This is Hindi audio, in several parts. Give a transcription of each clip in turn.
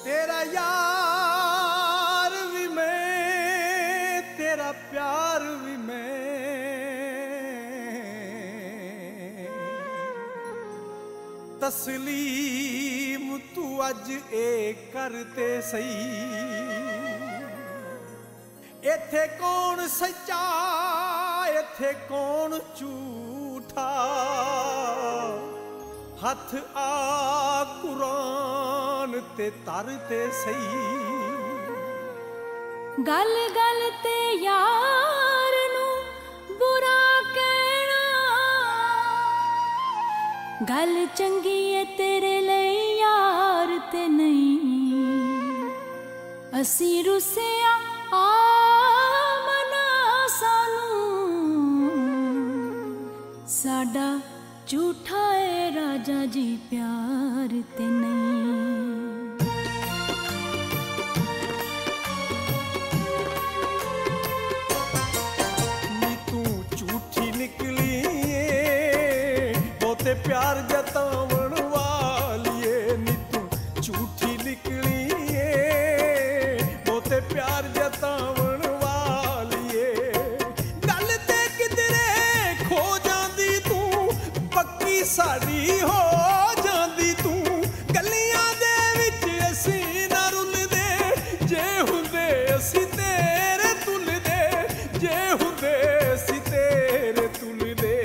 तेरा यार भी मैं, तेरा प्यार भी मैं, तस्लीम तू अज ए करते सही। इथे कौन सच्चा इथे कौन झूठा, हथ आ कुरान ते तरते सही। गल गल ते यार नू बुरा कहना, गल चंगी है तेरे लिए यार ते नहीं। असी रुसिया आ मना सानू, साडा झूठा है राजा जी प्यार ते नहीं। नी तू झूठी निकली बहुते प्यार जतावन वालिए। नी तू झूठी निकली बहुते प्यार जतावन वालिए। गल ते किधरे खो जांदी तू, पक्की साडी हो जांदी तू। गलियां दे विच असी ना रुलदे, जे हुंदे असी तेरे तुलदे, जे हुंदे असी तेरे तुलदे।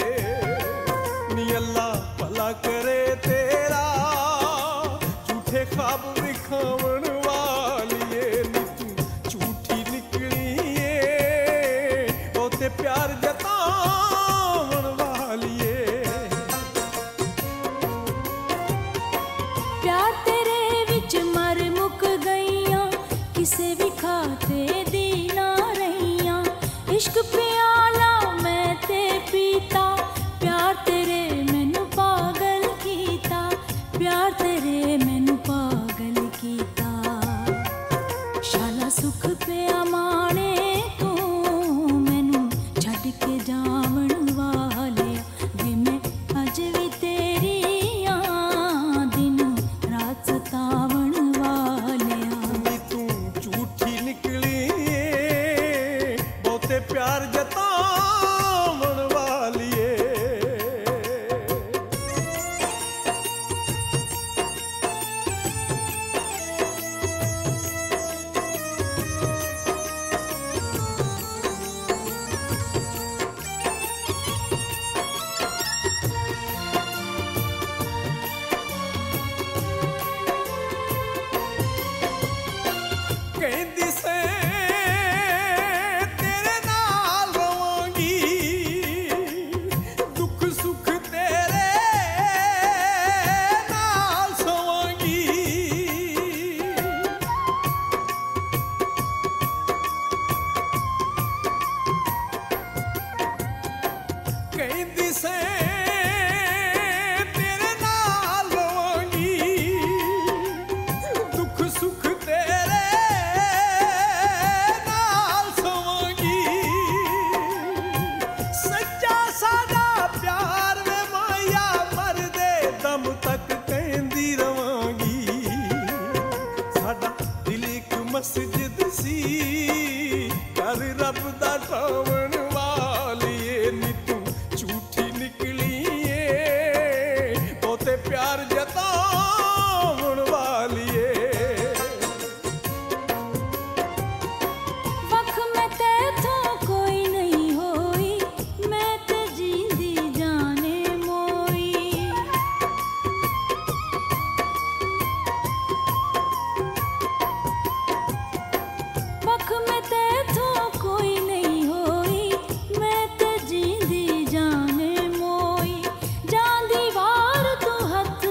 नी अल्लाह भला करे तेरा झूठे ख्वाब विखावन वालिए। नी तू झूठी निकली बहुते प्यार जतावन वालिए। प्यार तेरे विच मर मुक गईयां, किसे भी खाते दी ना रहियां। इश्क प्याला मैं ते पीता, प्यार तेरे मैनू पागल कीता, प्यार तेरे मैनू पागल कीता। शाला सुख पिया माणे तू मैनू छड्ड के जावण वालिया। वे मैं अज भी तेरी दिन रात सतावण वालिया। नी तू झूठी निकली बहुते प्यार जतावन वालिए। कहंदी से तेरे नाल रवांगी, दुख सुख तेरे नाल सवांगी। कहंदी से तेरे नाल रवांगी, दुख सुख तेरे नाल सवांगी। सच्चा साडा प्यार वे माया, मरदे दम तक कहंदी रवांगी। साडा दिल इक मस्जिद सी, घर रब दा टावण वालिए। नी तू झूठी निकली बहुते प्यार जतावन वालिए। वख मैं तेथों कोई नहीं होई, मैं ते जींदी जाने मोई। वख मैं तेथों कोई नहीं होई, मैं ते जींदी जाने मोई। जांदी वार तू हथ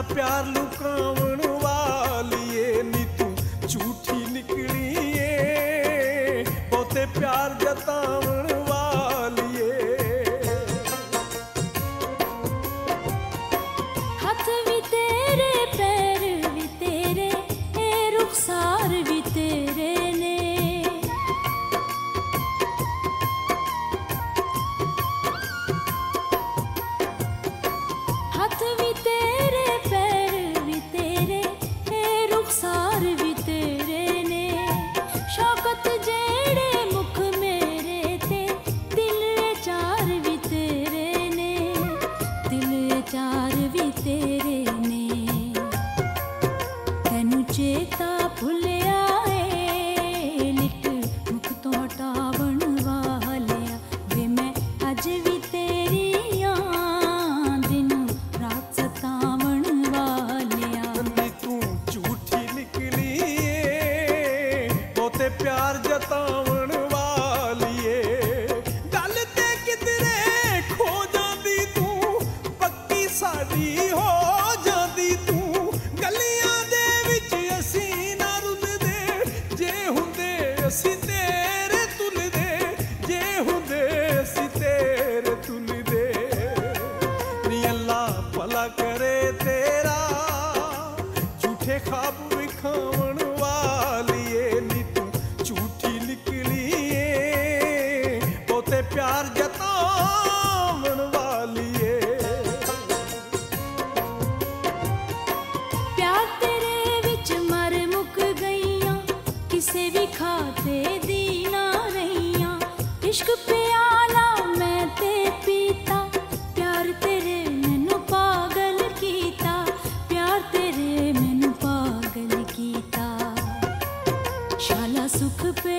प्यार लुकावण वालिए नी तू झूठी निकली ए बहुते प्यार जतावण वालिए हाथ भी तेरे पैर भी तेरे ए रुखसार भी तेरे ने हाथ भी तेरे पैर भी तेरे ए रुखसार भी तेरे ने शौकत जेड़े मुख मेरे ते दिल चार भी तेरे ने दिल चार भी तेरे ने तैनू चेता भुलिया ए लिट मुख तो हटावण वालिया वे मैं अज भी तेरी आं दिन रात सतावण वालिया नी तू झूठी निकली ए बहुते प्यार जतावण वालिए गल ते किधरे खो जांदी तू पक्की साडी हो जांदी तू गलियां दे विच असीं ना रुलदे जे हुंदे असीं तेरे तुलदे जे हुंदे असीं तेरे तुलदे नी अल्लाह भला करे तेरा झूठे ख्वाब विखावण वालिए नी तू झूठी निकली ए बहुते प्यार जतावण वालिए प्यार तेरे विच मर मुक गईयां किसे भी खाते दी ना रहियां इश्क प्याला मैं ते पीता प्यार तेरे मैनू पागल कीता प्यार तेरे मैनू पागल कीता शाला सुख पे